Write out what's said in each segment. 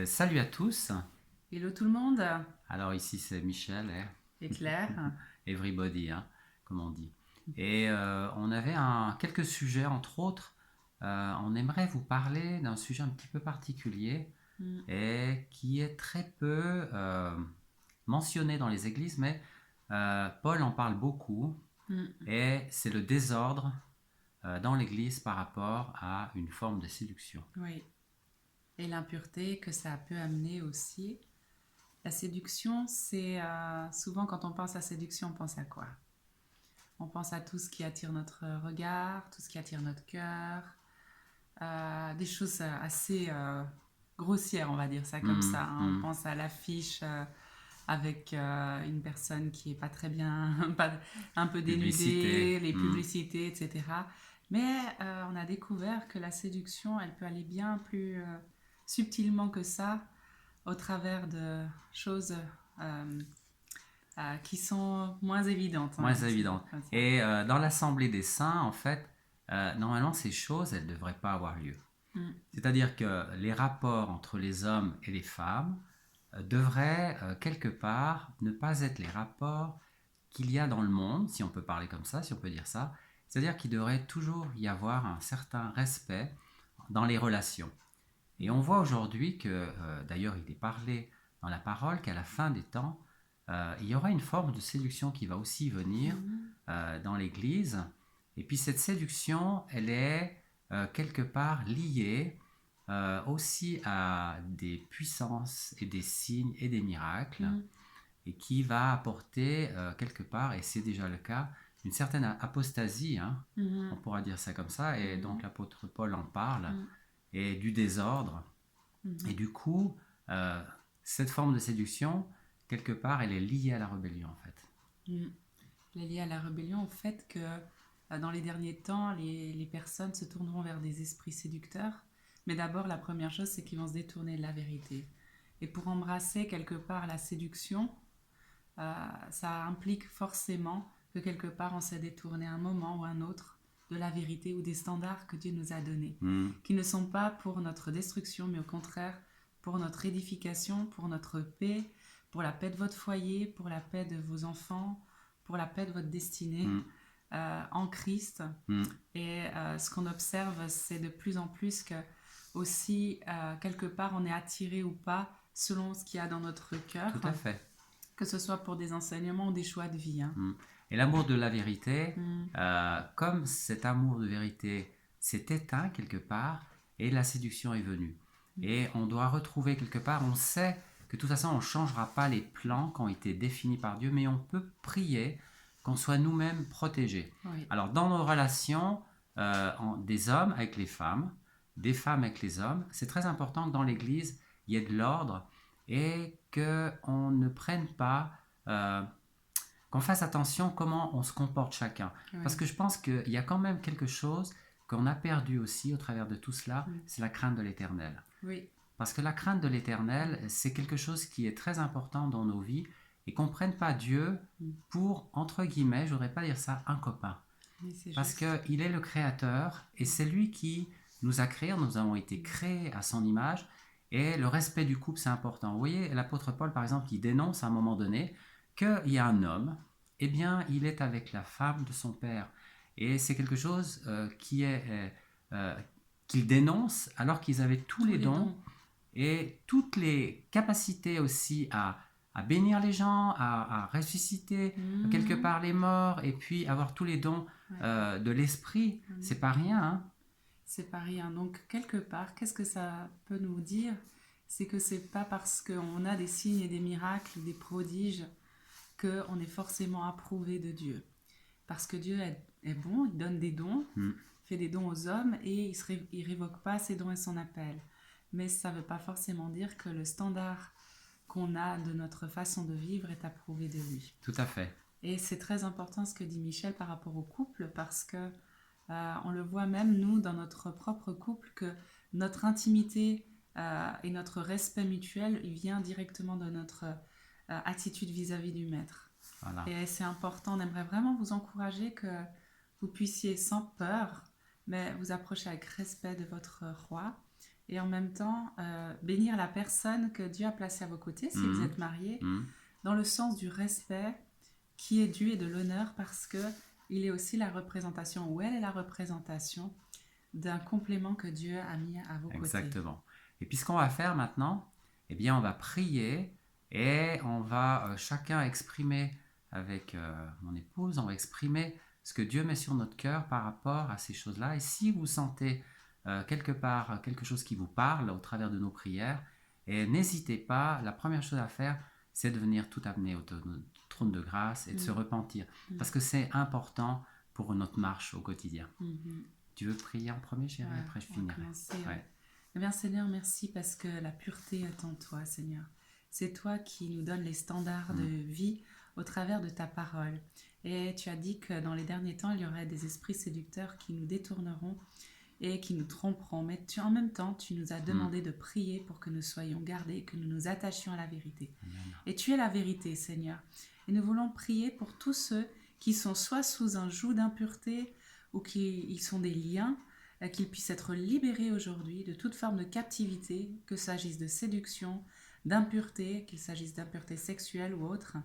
Salut à tous. Hello tout le monde, Alors ici c'est Michel, c'est Claire. everybody, hein, comme on dit. Et on avait quelques sujets, entre autres. On aimerait vous parler d'un sujet un petit peu particulier Mm, et qui est très peu mentionné dans les églises, mais Paul en parle beaucoup. mm, Et c'est le désordre dans l'église par rapport à une forme de séduction. oui, et l'impureté que ça peut amener aussi. La séduction, c'est souvent quand on pense à séduction, on pense à quoi? On pense à tout ce qui attire notre regard, tout ce qui attire notre cœur, des choses assez grossières, on va dire ça comme Hmm, ça, hein. On hmm. pense à l'affiche avec une personne qui est pas très bien, un peu Publicité. dénudée, les Hmm. publicités, etc. Mais on a découvert que la séduction, elle peut aller bien plus subtilement que ça, au travers de choses euh, qui sont moins évidentes, on Moins va dire évidente. comme ça. Et dans l'Assemblée des saints, en fait, normalement, ces choses, elles ne devraient pas avoir lieu. Mm, C'est-à-dire que les rapports entre les hommes et les femmes devraient, quelque part, ne pas être les rapports qu'il y a dans le monde, si on peut parler comme ça, si on peut dire ça. C'est-à-dire qu'il devrait toujours y avoir un certain respect dans les relations. Et on voit aujourd'hui que, d'ailleurs, il est parlé dans la parole qu'à la fin des temps, il y aura une forme de séduction qui va aussi venir mm, dans l'Église. Et puis cette séduction, elle est quelque part liée aussi à des puissances et des signes et des miracles, mm, et qui va apporter quelque part, et c'est déjà le cas, une certaine apostasie, hein, mm, on pourra dire ça comme ça, et donc mm, l'apôtre Paul en parle, mm, et du désordre. Et mm, du coup, euh, cette forme de séduction, quelque part, elle est liée à la rébellion, en fait. mm. Elle est liée à la rébellion, au fait que dans les derniers temps, les personnes se tourneront vers des esprits séducteurs. Mais d'abord, la première chose, c'est qu'ils vont se détourner de la vérité. Et pour embrasser quelque part la séduction, ça implique forcément que quelque part on s'est détourné un moment ou un autre de la vérité ou des standards que Dieu nous a donnés, Mm, qui ne sont pas pour notre destruction, mais au contraire pour notre édification, pour notre paix, pour la paix de votre foyer, pour la paix de vos enfants, pour la paix de votre destinée mm, en Christ. mm. Et ce qu'on observe, c'est de plus en plus que aussi, quelque part, on est attiré ou pas selon ce qu'il y a dans notre cœur, Tout à fait. que ce soit pour des enseignements ou des choix de vie, hein. Mm. Et l'amour de la vérité, Mm, comme cet amour de vérité s'est éteint quelque part, et la séduction est venue. Et on doit retrouver quelque part, on sait que de toute façon on ne changera pas les plans qui ont été définis par Dieu, mais on peut prier qu'on soit nous-mêmes protégés. oui. Alors dans nos relations, des hommes avec les femmes, des femmes avec les hommes, c'est très important que dans l'Église, il y ait de l'ordre et qu'on ne prenne pas... qu'on fasse attention comment on se comporte chacun. Parce Oui. que je pense qu'il y a quand même quelque chose qu'on a perdu aussi au travers de tout cela, Mm, c'est la crainte de l'éternel. oui. Parce que la crainte de l'éternel, c'est quelque chose qui est très important dans nos vies et qu'on ne prenne pas Dieu Mm, pour, entre guillemets, je ne voudrais pas dire ça, un copain. oui, c'est Parce juste. qu'il est le créateur et c'est lui qui nous a créés, nous avons été créés à son image et le respect du couple, c'est important. Vous voyez, l'apôtre Paul, par exemple, il dénonce à un moment donné qu'il y a un homme, eh bien, il est avec la femme de son père. Et c'est quelque chose euh, qu'il dénonce alors qu'ils avaient tous Tous les les dons dons. et toutes les capacités aussi à bénir les gens, à ressusciter quelque Mm, part les morts, et puis avoir tous les dons ouais. de l'esprit, Mm. c'est pas rien, hein. C'est pas rien. Donc, quelque part, qu'est-ce que ça peut nous dire? C'est que c'est pas parce qu'on a des signes et des miracles, des prodiges, qu'on est forcément approuvé de Dieu. Parce que Dieu est bon, il donne des dons, Mm. fait des dons aux hommes et il révoque pas ses dons et son appel. Mais ça ne veut pas forcément dire que le standard qu'on a de notre façon de vivre est approuvé de lui. Tout à fait. Et c'est très important ce que dit Michel par rapport au couple parce que on le voit même nous dans notre propre couple que notre intimité et notre respect mutuel il vient directement de notre attitude vis-à-vis du maître. Voilà. Et c'est important, on aimerait vraiment vous encourager que vous puissiez sans peur, mais vous approcher avec respect de votre roi et en même temps bénir la personne que Dieu a placée à vos côtés, si vous êtes mariés, dans le sens du respect qui est dû et de l'honneur, parce que il est aussi la représentation, ou elle est la représentation d'un complément que Dieu a mis à vos côtés. Exactement. Et puis ce qu'on va faire maintenant, eh bien on va prier et on va chacun exprimer avec mon épouse, on va exprimer ce que Dieu met sur notre cœur par rapport à ces choses-là. Et si vous sentez quelque part quelque chose qui vous parle au travers de nos prières, et n'hésitez pas, la première chose à faire, c'est de venir tout amener au trône de grâce et de se repentir. Parce que c'est important pour notre marche au quotidien. Tu veux prier en premier, chérie? Après, je finirai. Eh bien, Seigneur, merci parce que la pureté est en toi, Seigneur. C'est toi qui nous donnes les standards de vie au travers de ta parole. Et tu as dit que dans les derniers temps, il y aurait des esprits séducteurs qui nous détourneront et qui nous tromperont. Mais en même temps, tu nous as demandé de prier pour que nous soyons gardés, que nous nous attachions à la vérité. Amen. Et tu es la vérité, Seigneur. Et nous voulons prier pour tous ceux qui sont soit sous un joug d'impureté ou qui sont des liens, qu'ils puissent être libérés aujourd'hui de toute forme de captivité, que s'agisse de séduction, d'impureté, qu'il s'agisse d'impureté sexuelle ou autre.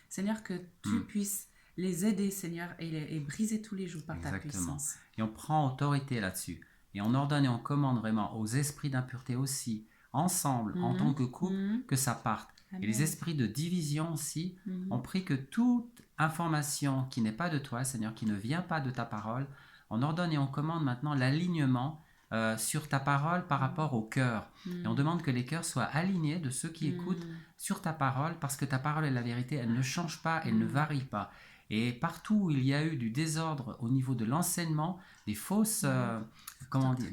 Seigneur, que tu puisses les aider, Seigneur, et briser tous les jougs par ta puissance. Et on prend autorité là-dessus. Et on ordonne et on commande vraiment aux esprits d'impureté aussi, ensemble, en tant que couple, que ça parte. Amen. Et les esprits de division aussi, on prie que toute information qui n'est pas de toi, Seigneur, qui ne vient pas de ta parole, on ordonne et on commande maintenant l'alignement sur ta parole par rapport au cœur. Et on demande que les cœurs soient alignés de ceux qui écoutent sur ta parole, parce que ta parole est la vérité, elle ne change pas, elle ne varie pas. Et partout où il y a eu du désordre au niveau de l'enseignement, des fausses,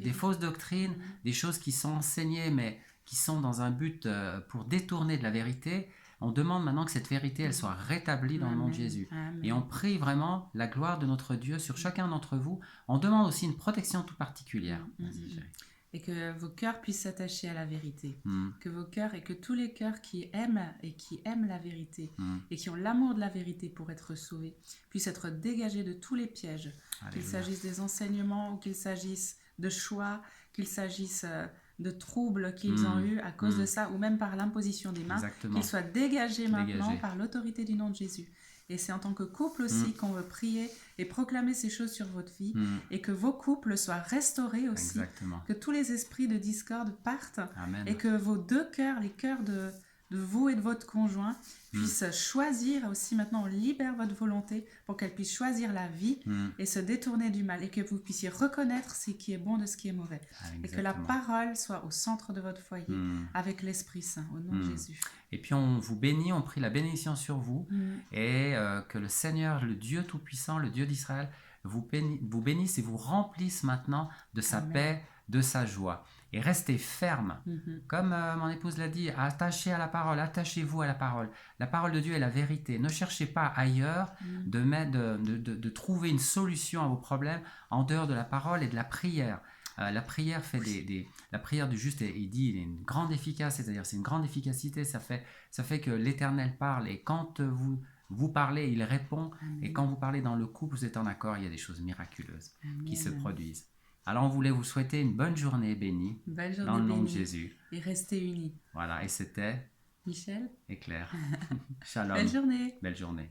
des fausses doctrines, des choses qui sont enseignées mais qui sont dans un but pour détourner de la vérité, on demande maintenant que cette vérité elle soit rétablie dans le nom de Jésus. Amen. Et on prie vraiment la gloire de notre Dieu sur chacun d'entre vous. On demande aussi une protection toute particulière. Vas-y, chérie. Et que vos cœurs puissent s'attacher à la vérité. Que vos cœurs et que tous les cœurs qui aiment la vérité et qui ont l'amour de la vérité pour être sauvés puissent être dégagés de tous les pièges. Alléluia. Qu'il s'agisse des enseignements ou qu'il s'agisse de choix, qu'il s'agisse de troubles qu'ils ont eu à cause de ça, ou même par l'imposition des mains, qu'ils soient dégagés maintenant par l'autorité du nom de Jésus. Et c'est en tant que couple aussi qu'on veut prier et proclamer ces choses sur votre vie, et que vos couples soient restaurés aussi, que tous les esprits de discorde partent. Amen. Et que vos deux cœurs, les cœurs de vous et de votre conjoint, puissent choisir aussi. Maintenant, on libère votre volonté pour qu'elle puisse choisir la vie et se détourner du mal, et que vous puissiez reconnaître ce qui est bon de ce qui est mauvais. Et que la parole soit au centre de votre foyer avec l'Esprit Saint, au nom de Jésus. Et puis on vous bénit, on prie la bénédiction sur vous, et que le Seigneur, le Dieu Tout-Puissant, le Dieu d'Israël, vous bénisse et vous remplisse maintenant de sa paix, de sa joie. Et restez ferme, comme mon épouse l'a dit, attachez à la parole, attachez-vous à la parole. La parole de Dieu est la vérité. Ne cherchez pas ailleurs de trouver une solution à vos problèmes en dehors de la parole et de la prière. La prière fait la prière du juste, il dit, il est une grande efficacité, c'est-à-dire c'est une grande efficacité, ça fait que l'Éternel parle, et quand vous parlez, il répond. Amen. Et quand vous parlez dans le couple, vous êtes en accord, il y a des choses miraculeuses qui se produisent. Alors on voulait vous souhaiter une bonne journée bénie, dans le nom de Jésus. Et restez unis. Voilà, et c'était Michel et Claire. Shalom. Belle journée. Belle journée.